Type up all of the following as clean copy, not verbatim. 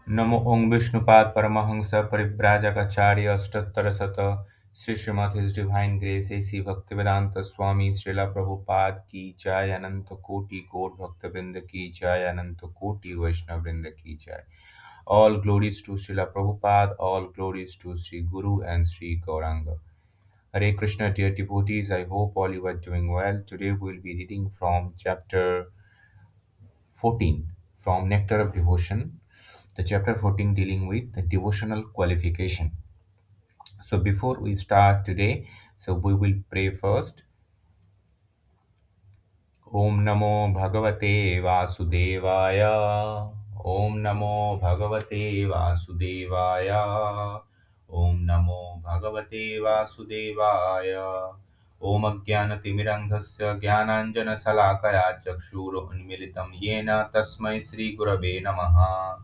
नमो ओं विष्णुपाद परमहंस परिव्राजकाचार्य अष्टोत्तर शत Shri Srimad his divine grace AC Bhaktivedanta Swami Srila Prabhupada की जय अनंत कोटि गौर भक्तवृंद की जय अनंत कोटि वैष्णव वृंद की जय. All glories to Srila Prabhupada, all glories to Sri Guru and Sri Gauranga. Hare Krishna, dear devotees, I hope all you are doing well. Today we will be reading from chapter 14 from Nectar of Devotion, the chapter 14 dealing with the devotional qualification. So before we start today, so we will pray first. Om Namo Bhagavate Vasudevaya. Om Namo Bhagavate Vasudevaya. Om Namo Bhagavate Vasudevaya. Om Ajnanatimirandhasya Jnananjana Chakshuro Unmilitam Yena Tasmai Sri Gurave Namaha.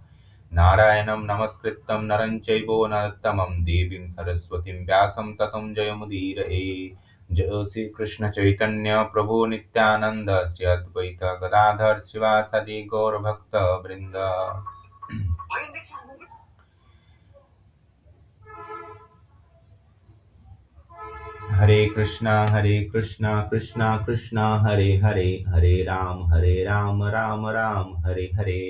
नारायणं नमस्कृतं नरं चैव नरोत्तमं देवीं सरस्वतीं व्यासं ततं जयमुदीरये. जय श्री कृष्ण चैतन्य प्रभु नित्यानंद श्री अद्वैत गदाधर शिवासदि गौर भक्त वृंद. हरे कृष्णा कृष्णा कृष्णा हरे हरे, हरे राम राम राम हरे हरे.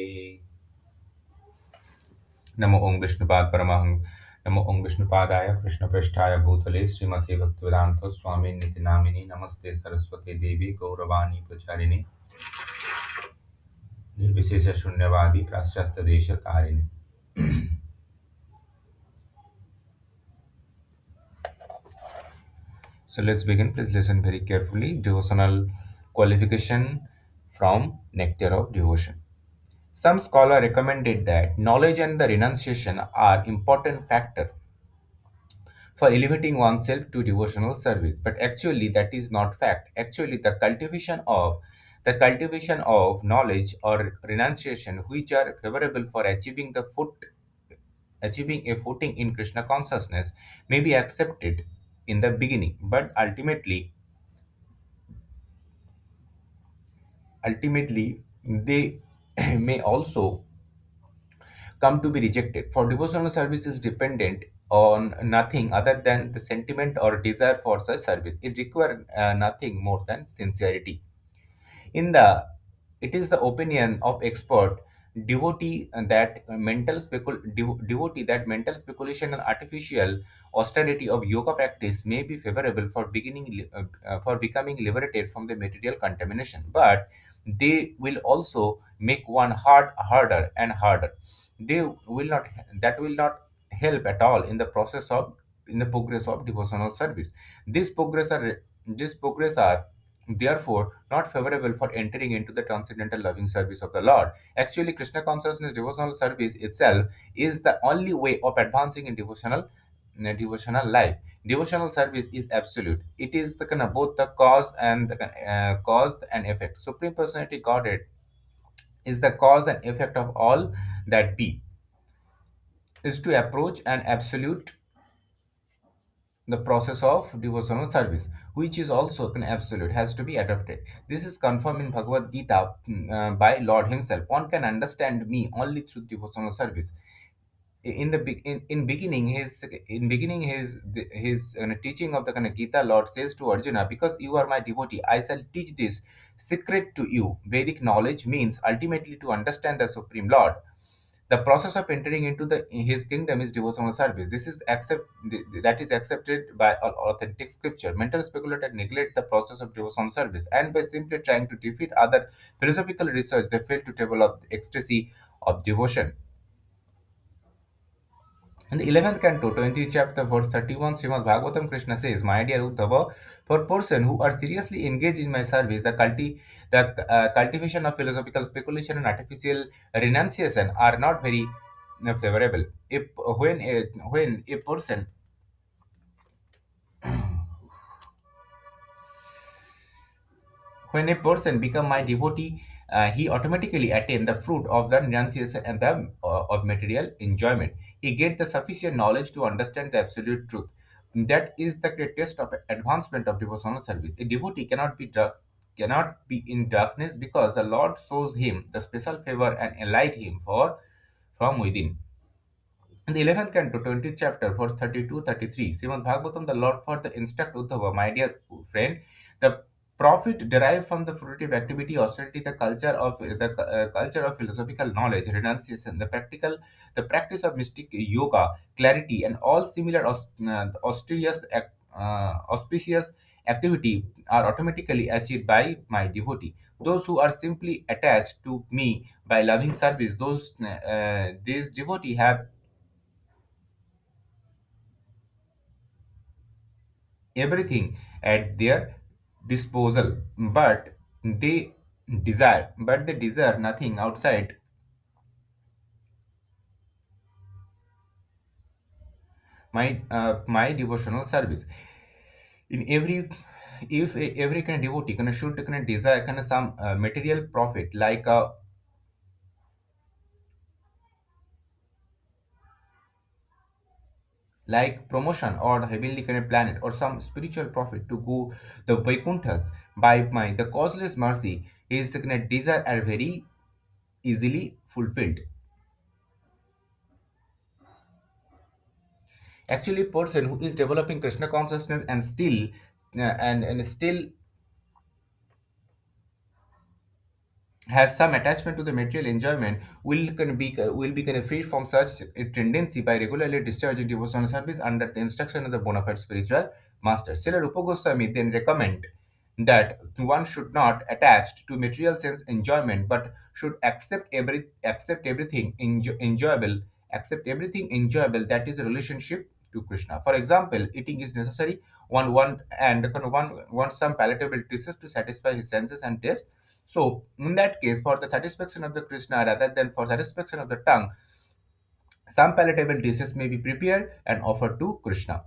नमो ओं विष्णुपाद परमहंस नमो ओं विष्णुपादाय कृष्णप्रेष्ठाय भूतले श्रीमते भक्तिवेदांत स्वामी निति नामिनी नमस्ते सरस्वती देवी गौरवाणी प्रचारिणे निर्विशेष शून्यवादी पाश्चात्य देश तारिणे. So let's begin. Please listen very carefully. Devotional qualification from Nectar of Devotion. Some scholar recommended that knowledge and the renunciation are important factor for elevating oneself to devotional service, but actually that is not fact. Actually the cultivation of knowledge or renunciation which are favorable for achieving a footing in Krishna consciousness may be accepted in the beginning, but ultimately they may also come to be rejected. For devotional service is dependent on nothing other than the sentiment or desire for such service. It requires nothing more than sincerity. In the It is the opinion of expert devotee that mental speculation and artificial austerity of yoga practice may be favorable for for becoming liberated from the material contamination, but they will also make one harder and harder. They will not That will not help at all in the progress of devotional service. These progress are therefore not favorable for entering into the transcendental loving service of the Lord. Actually, Krishna consciousness devotional service itself is the only way of advancing in devotional life. Devotional service is absolute. It is the kind of both the cause and effect. Supreme Personality Godhead is the cause and effect of all that be. Is to approach an absolute the process of devotional service, which is also an absolute, has to be adopted. This is confirmed in Bhagavad Gita by Lord Himself. One can understand me only through devotional service. In beginning his teaching of the kind of Gita, Lord says to Arjuna, because you are my devotee, I shall teach this secret to you. Vedic knowledge means ultimately to understand the Supreme Lord. The process of entering into the his kingdom is devotional service. That is accepted by authentic scripture. Mental speculators neglect the process of devotional service, and by simply trying to defeat other philosophical research, they fail to develop the ecstasy of devotion. In the 11th canto, 20th chapter, verse 31, Srimad Bhagavatam, Krishna says, my dear Uddhava, for person who are seriously engaged in my service, the cultivation of philosophical speculation and artificial renunciation are not very favorable. If when a person When a person become my devotee, he automatically attain the fruit of the renunciation and the of material enjoyment. He get the sufficient knowledge to understand the absolute truth. That is the greatest of advancement of devotional service. A devotee cannot be in darkness because the Lord shows him the special favor and enlight him from within. In the 11th canto, 20th chapter, verse 32 33, Srimad Bhagavatam, the Lord further instruct Uddhava, my dear friend, the profit derived from the fruitive activity, austerity, the culture of philosophical knowledge, renunciation, the practice of mystic yoga, clarity, and all similar auspicious activity are automatically achieved by my devotee. Those who are simply attached to me by loving service, these devotee have everything at their disposal, they desire nothing outside my devotional service. In every kind of devotee should desire some material profit, like promotion or the heavenly kind of planet, or some spiritual profit to go the Vaikunthas. By my the causeless mercy, his desire are very easily fulfilled. Actually, person who is developing Krishna consciousness and still has some attachment to the material enjoyment will be kind of free from such a tendency by regularly discharging devotional service under the instruction of the bona fide spiritual master. Srila Rupa Goswami then recommend that one should not attach to material sense enjoyment, but should accept everything enjoyable that is a relationship to Krishna. For example, eating is necessary. One wants some palatable dishes to satisfy his senses and taste. So, in that case, for the satisfaction of the Krishna rather than for satisfaction of the tongue, some palatable dishes may be prepared and offered to Krishna.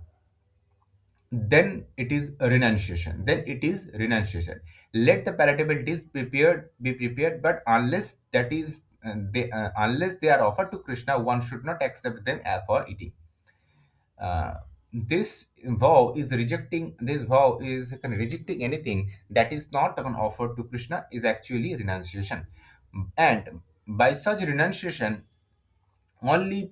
Then it is renunciation. Let the palatable dish be prepared, but unless they are offered to Krishna, one should not accept them for eating. This vow is kind of rejecting anything that is not an offer to Krishna is actually renunciation. And by such renunciation only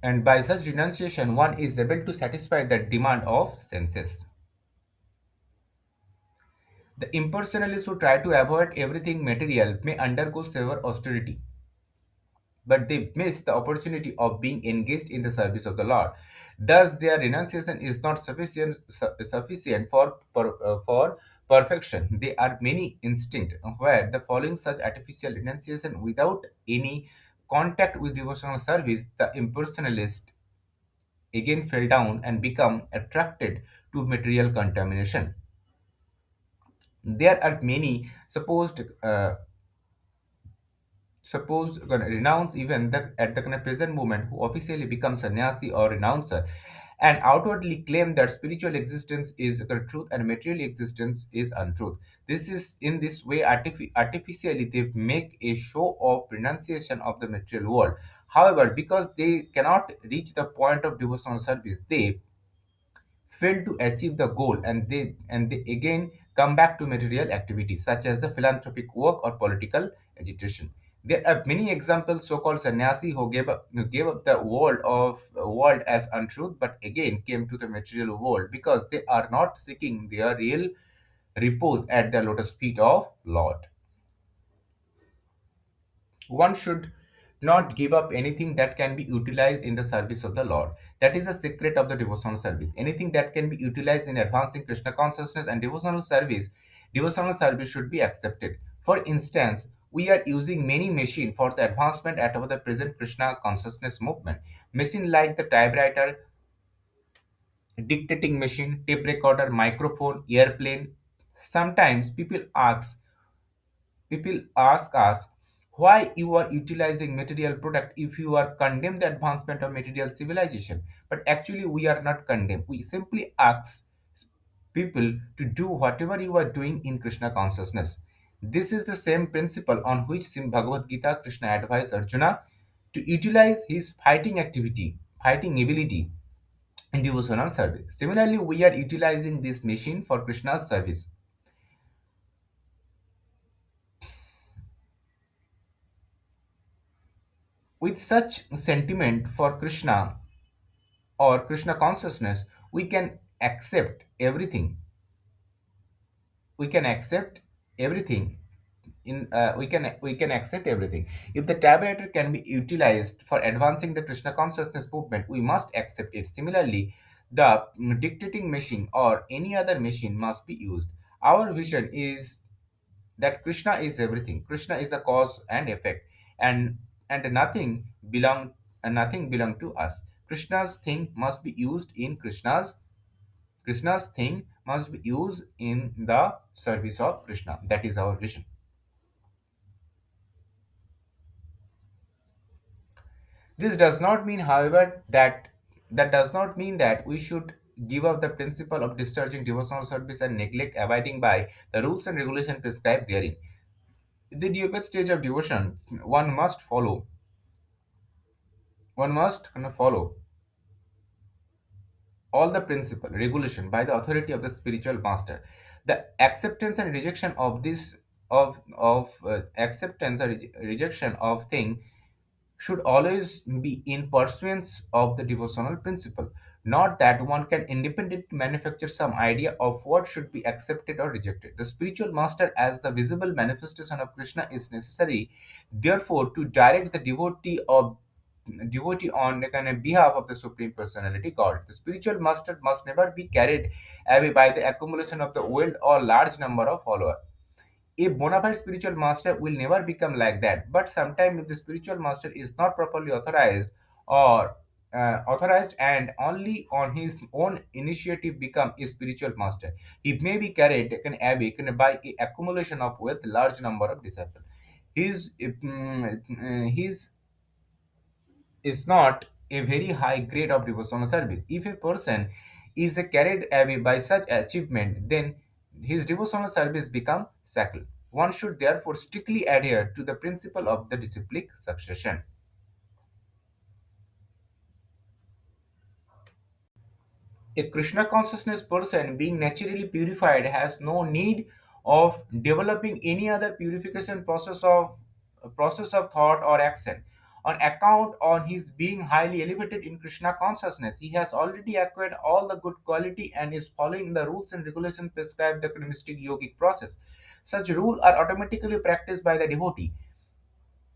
one is able to satisfy the demand of senses. The impersonalists who try to avoid everything material may undergo severe austerity, but they miss the opportunity of being engaged in the service of the Lord. Thus, their renunciation is not sufficient for perfection. There are many instances where the following such artificial renunciation without any contact with devotional service, the impersonalist again fell down and become attracted to material contamination. There are many gonna renounce even at the kind of present moment who officially become sannyasi or renouncer and outwardly claim that spiritual existence is the truth and material existence is untruth. This is in this way artificially they make a show of renunciation of the material world. However, because they cannot reach the point of devotional service, they fail to achieve the goal, and they again come back to material activities such as the philanthropic work or political agitation. There are many examples so-called sannyasi who gave up the world as untruth, but again came to the material world because they are not seeking their real repose at the lotus feet of Lord. One should not give up anything that can be utilized in the service of the Lord. That is the secret of the devotional service. Anything that can be utilized in advancing Krishna consciousness and devotional service should be accepted. For instance, we are using many machines for the advancement at our the present Krishna consciousness movement. Machine like the typewriter, dictating machine, tape recorder, microphone, airplane. Sometimes people ask us why you are utilizing material product if you are condemn the advancement of material civilization. But actually we are not condemned. We simply ask people to do whatever you are doing in Krishna consciousness. This is the same principle on which in Bhagavad Gita Krishna advised Arjuna to utilize his fighting ability in devotional service. Similarly, we are utilizing this machine for Krishna's service. With such sentiment for Krishna or Krishna consciousness, we can accept everything. We can accept everything. We can accept everything. If the tabulator can be utilized for advancing the Krishna consciousness movement, we must accept it. Similarly, the dictating machine or any other machine must be used. Our vision is that Krishna is everything. Krishna is a cause and effect, and nothing belong to us. Krishna's thing must be used in Krishna's thing must be used in the service of Krishna. That is our vision. This does not mean, however, that does not mean that we should give up the principle of discharging devotional service and neglect abiding by the rules and regulations prescribed therein. The deepest stage of devotion, one must follow all the principle regulation by the authority of the spiritual master. The acceptance and rejection of this of acceptance or rejection of thing should always be in pursuance of the devotional principle, not that one can independently manufacture some idea of what should be accepted or rejected. The spiritual master, as the visible manifestation of Krishna, is necessary, therefore, to direct the devotee on the kind of behalf of the Supreme Personality God. The spiritual master must never be carried away by the accumulation of the wealth or large number of followers. A bona fide spiritual master will never become like that. But sometimes, if the spiritual master is not properly or authorized and only on his own initiative become a spiritual master, he may be carried taken away by a accumulation of wealth, large number of disciples. His is not a very high grade of devotional service. If a person is carried away by such achievement, then his devotional service become sacred. One should therefore strictly adhere to the principle of the disciplic succession. A Krishna consciousness person, being naturally purified, has no need of developing any other purification process of thought or action. On account on his being highly elevated in Krishna consciousness, he has already acquired all the good quality and is following the rules and regulations prescribed the mystic yogic process. Such rules are automatically practiced by the devotee.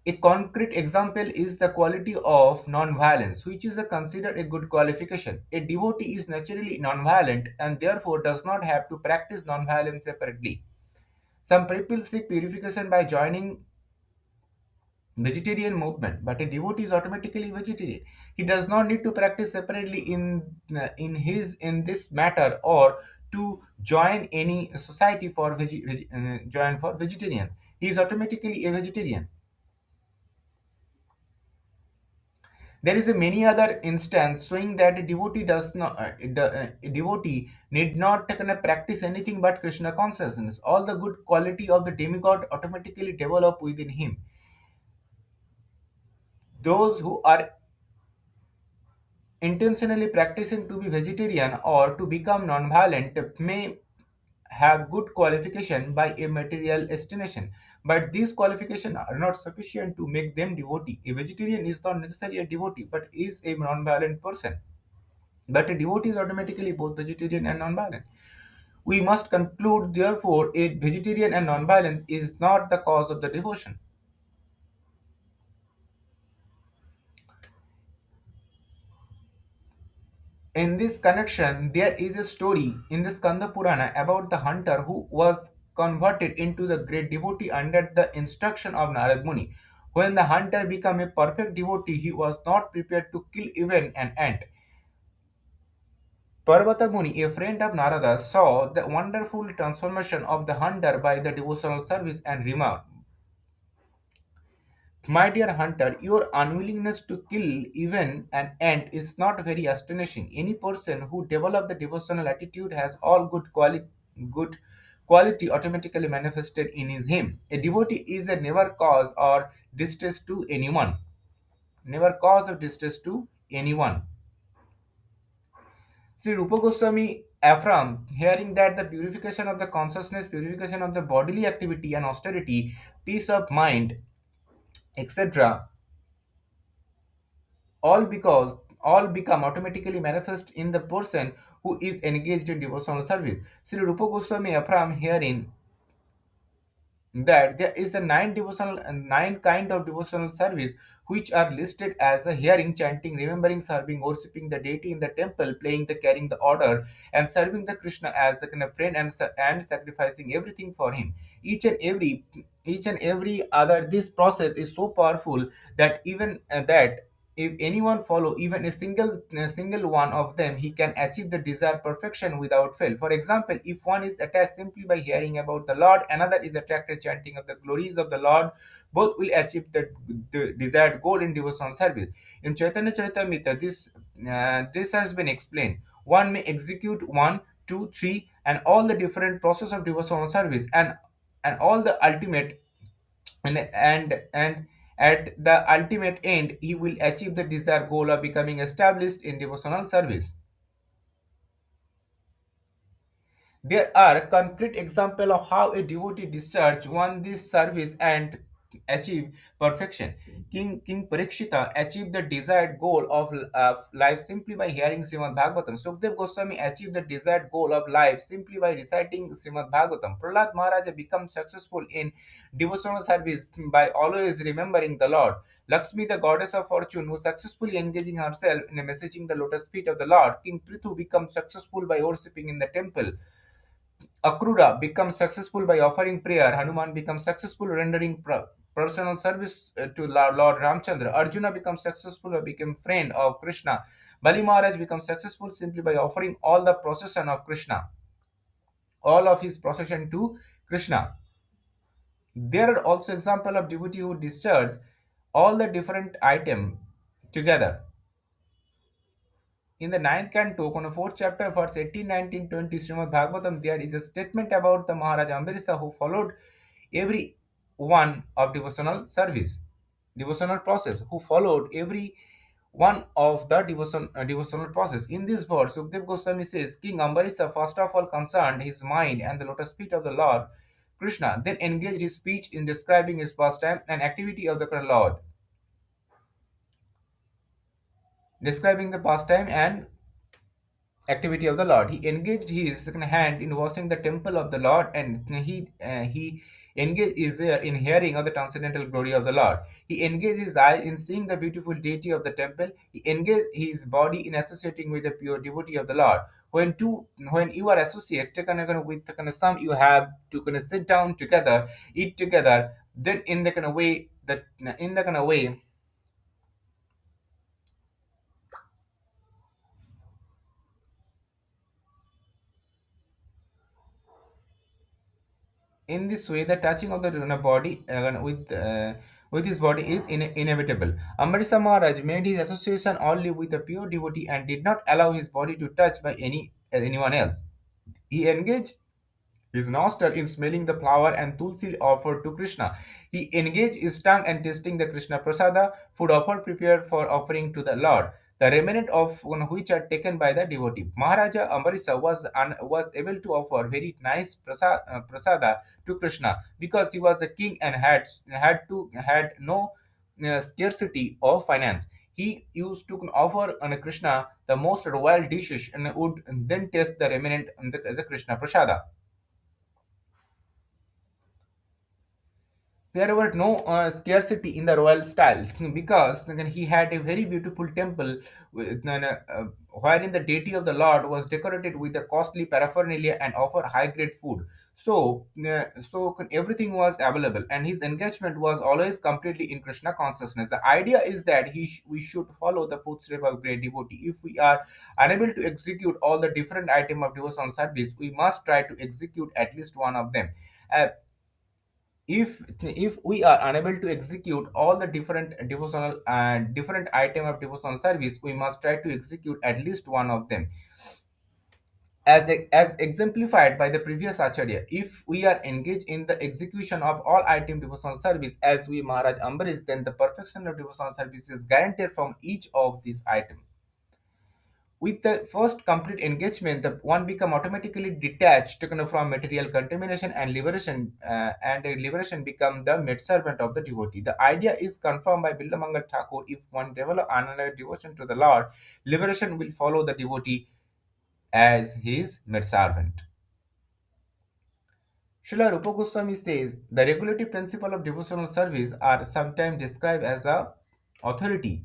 A concrete example is the quality of non-violence, which is considered a good qualification. A devotee is naturally non-violent and therefore does not have to practice non-violence separately. Some people seek purification by joining vegetarian movement, but a devotee is automatically vegetarian. He does not need to practice separately in this matter or to join any society for join for vegetarian. He is automatically a vegetarian. There is a many other instance showing that a devotee need not practice anything but Krishna consciousness. All the good quality of the demigod automatically develop within him. Those who are intentionally practicing to be vegetarian or to become non-violent may have good qualification by a material estimation, but these qualifications are not sufficient to make them devotee. A vegetarian is not necessarily a devotee but is a non-violent person. But a devotee is automatically both vegetarian and non-violent. We must conclude, therefore, a vegetarian and non-violence is not the cause of the devotion. In this connection, there is a story in the Skanda Purana about the hunter who was converted into the great devotee under the instruction of Narad Muni. When the hunter became a perfect devotee, he was not prepared to kill even an ant. Parvata Muni, a friend of Narada, saw the wonderful transformation of the hunter by the devotional service and remarked, "My dear hunter, your unwillingness to kill even an ant is not very astonishing. Any person who develops the devotional attitude has all good quality automatically manifested in him. A devotee is a never cause or distress to anyone. Never cause of distress to anyone." Sri Rupa Goswami affirmed, hearing that the purification of the consciousness, purification of the bodily activity and austerity, peace of mind, etc., all become automatically manifest in the person who is engaged in devotional service. Sri Rupa Goswami affirm herein that there is a nine kind of devotional service which are listed as a hearing, chanting, remembering, serving, worshipping the deity in the temple, playing the carrying the order, and serving the Krishna as the kind of friend, and sacrificing everything for him. Each and every other, this process is so powerful that even that if anyone follow even a single one of them, he can achieve the desired perfection without fail. For example, if one is attached simply by hearing about the Lord, another is attracted chanting of the glories of the Lord, both will achieve the desired goal in devotional service. In Chaitanya Charitamrita, this has been explained. One may execute one, two, three, and all the different process of devotional service, and all the ultimate and at the ultimate end he will achieve the desired goal of becoming established in devotional service. There are concrete examples of how a devotee discharge won this service and achieve perfection. King Parikshita achieved the desired goal of life simply by hearing Srimad Bhagavatam. Sukdev Goswami achieved the desired goal of life simply by reciting Srimad Bhagavatam. Prahlad Maharaja became successful in devotional service by always remembering the Lord. Lakshmi, the goddess of fortune, was successfully engaging herself in messaging the lotus feet of the Lord. King Prithu becomes successful by worshipping in the temple. Akrura becomes successful by offering prayer. Hanuman becomes successful rendering personal service to Lord Ramchandra. Arjuna becomes successful by becoming friend of Krishna. Bali Maharaj becomes successful simply by offering all of his procession to Krishna. There are also examples of devotee who discharge all the different items together. In the ninth canto, on the fourth chapter, verse 18, 19, 20, Srimad Bhagavatam, there is a statement about the Maharaj Ambirisa who followed every one of devotional process, who followed every one of the devotional process. In this verse, Sukdev Goswami says, King Ambarisa first of all concerned his mind and the lotus feet of the Lord Krishna, then engaged his speech in describing his pastime and activity of the Lord, describing the pastime and activity of the Lord. He engaged his second hand in washing the temple of the Lord, and he engaged his ear in hearing of the transcendental glory of the Lord. He engaged his eye in seeing the beautiful deity of the temple. He engaged his body in associating with the pure devotee of the Lord. When you are associated with some, you have to sit down together, eat together. Then in the kind of way that in the kind of way In this way, the touching of the body with his body is inevitable. Amrisa Maharaj made his association only with a pure devotee and did not allow his body to touch by anyone else. He engaged his nostril in smelling the flower and tulsi offered to Krishna. He engaged his tongue in tasting the Krishna prasada, food offered prepared for offering to the Lord, the remnant of which are taken by the devotee. Maharaja Ambarisa was able to offer very nice prasada to Krishna because he was a king and had no scarcity of finance. He used to offer Krishna the most royal dishes and would then taste the remnant as the Krishna prasada. There were no scarcity in the royal style because again, he had a very beautiful temple wherein the deity of the Lord was decorated with the costly paraphernalia and offer high grade food. So everything was available, and his engagement was always completely in Krishna consciousness. The idea is that we should follow the footsteps of great devotee. If we are unable to execute all the different items of devotional service, we must try to execute at least one of them. Uh, if we are unable to execute all the different item of devotional service, we must try to execute at least one of them, as exemplified by the previous acharya. If we are engaged in the execution of all item devotional service as we Maharaj Ambarish, then the perfection of devotional service is guaranteed from each of these items. With the first complete engagement, the one become automatically detached from material contamination and liberation, liberation become the maidservant of the devotee. The idea is confirmed by Billamangal Thakur. If one develop another devotion to the Lord, liberation will follow the devotee as his maidservant. Srila Rupa Goswami says the regulative principle of devotional service are sometimes described as a authority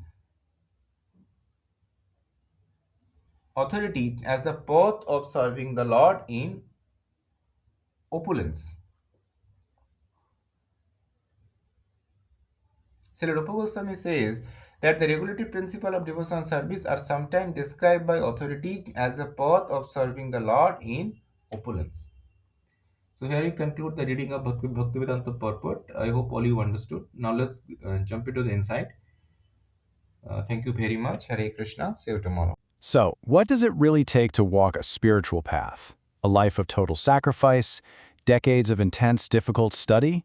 authority as a path of serving the Lord in opulence. Srila Rupa Goswami says that the regulative principle of devotional service are sometimes described by authority as a path of serving the Lord in opulence. So here we conclude the reading of Bhaktivedanta purport. I hope all you understood. Now let's jump into the insight. Thank you very much. Hare Krishna. See you tomorrow. So, what does it really take to walk a spiritual path? A life of total sacrifice? Decades of intense, difficult study?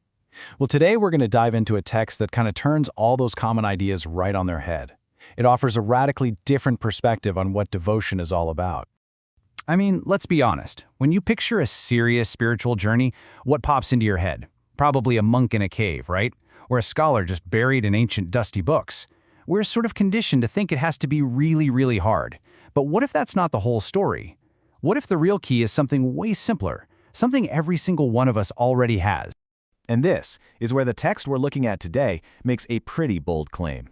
Well, today we're going to dive into a text that kind of turns all those common ideas right on their head. It offers a radically different perspective on what devotion is all about. I mean, let's be honest. When you picture a serious spiritual journey, what pops into your head? Probably a monk in a cave, right? Or a scholar just buried in ancient dusty books. We're sort of conditioned to think it has to be really, really hard. But what if that's not the whole story? What if the real key is something way simpler, something every single one of us already has? And this is where the text we're looking at today makes a pretty bold claim.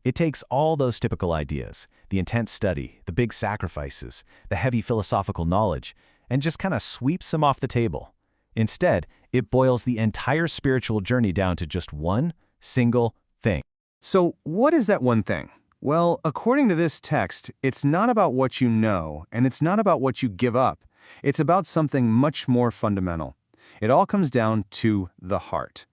It takes all those typical ideas, the intense study, the big sacrifices, the heavy philosophical knowledge, and just kind of sweeps them off the table. Instead, it boils the entire spiritual journey down to just one single thing. So, what is that one thing? Well, according to this text, it's not about what you know, and it's not about what you give up. It's about something much more fundamental. It all comes down to the heart.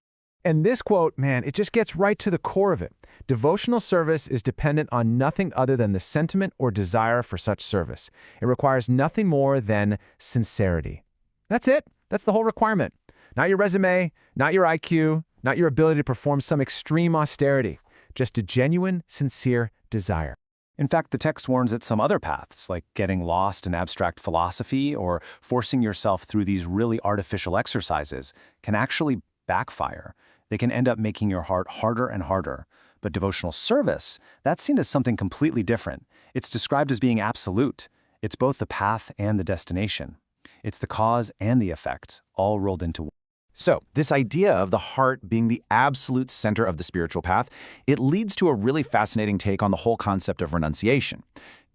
And this quote, man, it just gets right to the core of it. Devotional service is dependent on nothing other than the sentiment or desire for such service. It requires nothing more than sincerity. That's it. That's the whole requirement. Not your resume, not your IQ, not your ability to perform some extreme austerity. Just a genuine, sincere desire. In fact, the text warns that some other paths, like getting lost in abstract philosophy or forcing yourself through these really artificial exercises, can actually backfire. They can end up making your heart harder and harder. But devotional service, that's seen as something completely different. It's described as being absolute. It's both the path and the destination. It's the cause and the effect, all rolled into one. So, this idea of the heart being the absolute center of the spiritual path, it leads to a really fascinating take on the whole concept of renunciation.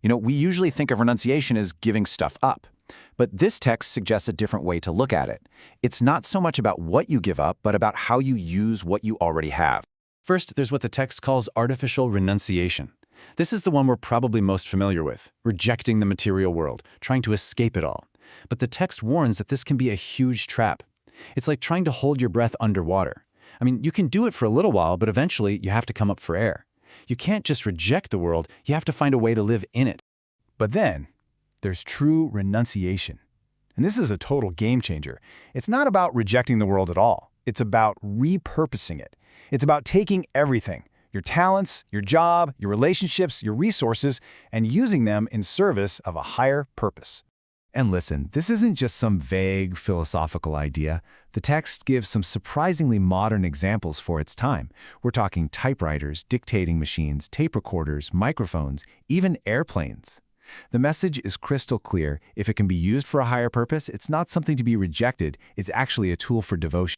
We usually think of renunciation as giving stuff up. But this text suggests a different way to look at it. It's not so much about what you give up, but about how you use what you already have. First, there's what the text calls artificial renunciation. This is the one we're probably most familiar with, rejecting the material world, trying to escape it all. But the text warns that this can be a huge trap. It's like trying to hold your breath underwater. I mean, you can do it for a little while, but eventually you have to come up for air. You can't just reject the world, you have to find a way to live in it. But then, there's true renunciation. And this is a total game changer. It's not about rejecting the world at all. It's about repurposing it. It's about taking everything, your talents, your job, your relationships, your resources, and using them in service of a higher purpose. And listen, this isn't just some vague philosophical idea. The text gives some surprisingly modern examples for its time. We're talking typewriters, dictating machines, tape recorders, microphones, even airplanes. The message is crystal clear. If it can be used for a higher purpose, it's not something to be rejected. It's actually a tool for devotion.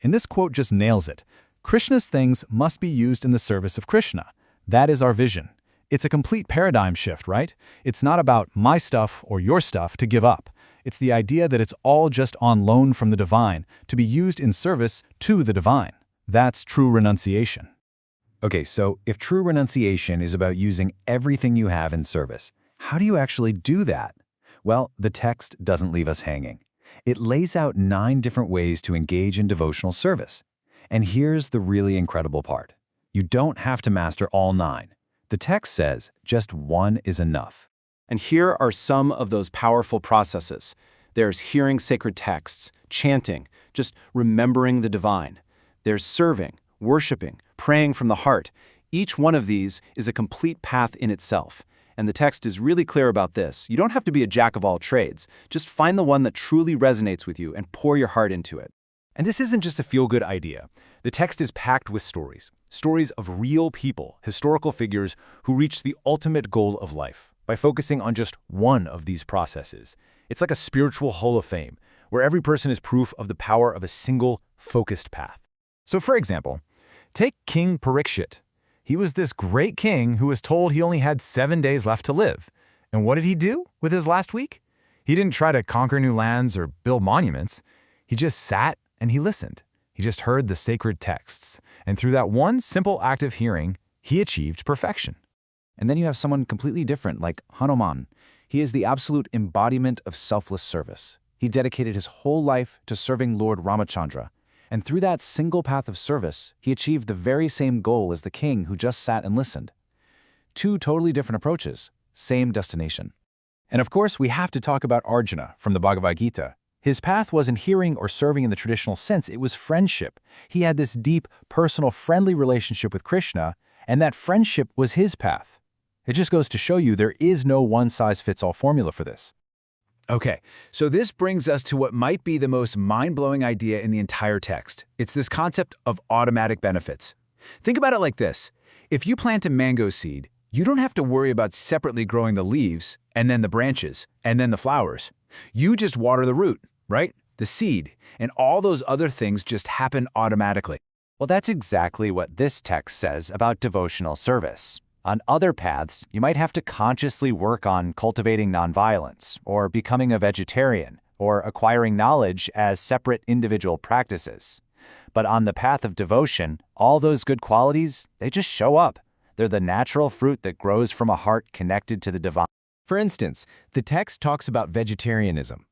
And this quote just nails it. Krishna's things must be used in the service of Krishna. That is our vision. It's a complete paradigm shift, right? It's not about my stuff or your stuff to give up. It's the idea that it's all just on loan from the divine, to be used in service to the divine. That's true renunciation. Okay, so if true renunciation is about using everything you have in service, how do you actually do that? Well, the text doesn't leave us hanging. It lays out 9 different ways to engage in devotional service. And here's the really incredible part. You don't have to master all 9. The text says just one is enough. And here are some of those powerful processes. There's hearing sacred texts, chanting, just remembering the divine. There's serving, worshiping, praying from the heart. Each one of these is a complete path in itself. And the text is really clear about this. You don't have to be a jack of all trades. Just find the one that truly resonates with you and pour your heart into it. And this isn't just a feel-good idea. The text is packed with stories. Stories of real people, historical figures who reached the ultimate goal of life by focusing on just one of these processes. It's like a spiritual hall of fame, where every person is proof of the power of a single, focused path. So for example, take King Parikshit. He was this great king who was told he only had 7 days left to live. And what did he do with his last week? He didn't try to conquer new lands or build monuments. He just sat and he listened. He just heard the sacred texts. And through that one simple act of hearing, he achieved perfection. And then you have someone completely different like Hanuman. He is the absolute embodiment of selfless service. He dedicated his whole life to serving Lord Ramachandra. And through that single path of service, he achieved the very same goal as the king who just sat and listened. Two totally different approaches, same destination. And of course, we have to talk about Arjuna from the Bhagavad Gita. His path wasn't hearing or serving in the traditional sense, it was friendship. He had this deep, personal, friendly relationship with Krishna, and that friendship was his path. It just goes to show you there is no one-size-fits-all formula for this. Okay, so this brings us to what might be the most mind-blowing idea in the entire text. It's this concept of automatic benefits. Think about it like this. If you plant a mango seed, you don't have to worry about separately growing the leaves, and then the branches, and then the flowers. You just water the root, right? The seed, and all those other things just happen automatically. Well, that's exactly what this text says about devotional service. On other paths, you might have to consciously work on cultivating nonviolence, or becoming a vegetarian, or acquiring knowledge as separate individual practices. But on the path of devotion, all those good qualities, they just show up. They're the natural fruit that grows from a heart connected to the divine. For instance, the text talks about vegetarianism.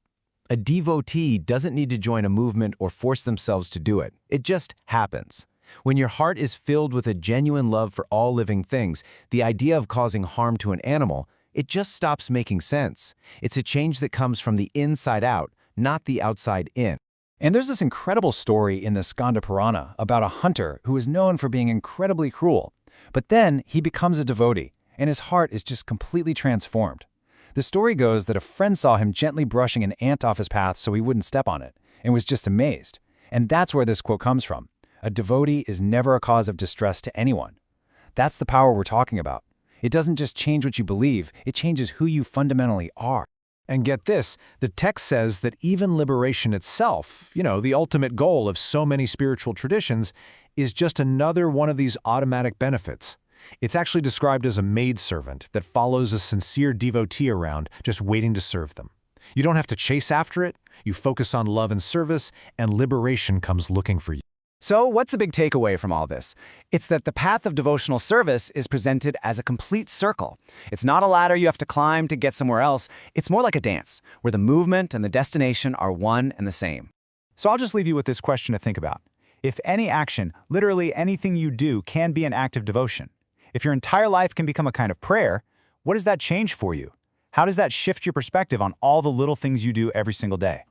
A devotee doesn't need to join a movement or force themselves to do it. It just happens. When your heart is filled with a genuine love for all living things, the idea of causing harm to an animal, it just stops making sense. It's a change that comes from the inside out, not the outside in. And there's this incredible story in the Skanda Purana about a hunter who is known for being incredibly cruel. But then he becomes a devotee, and his heart is just completely transformed. The story goes that a friend saw him gently brushing an ant off his path so he wouldn't step on it, and was just amazed. And that's where this quote comes from. A devotee is never a cause of distress to anyone. That's the power we're talking about. It doesn't just change what you believe, it changes who you fundamentally are. And get this, the text says that even liberation itself, the ultimate goal of so many spiritual traditions, is just another one of these automatic benefits. It's actually described as a maidservant that follows a sincere devotee around, just waiting to serve them. You don't have to chase after it, you focus on love and service, and liberation comes looking for you. So what's the big takeaway from all this? It's that the path of devotional service is presented as a complete circle. It's not a ladder you have to climb to get somewhere else. It's more like a dance, where the movement and the destination are one and the same. So I'll just leave you with this question to think about. If any action, literally anything you do, can be an act of devotion, if your entire life can become a kind of prayer, what does that change for you? How does that shift your perspective on all the little things you do every single day?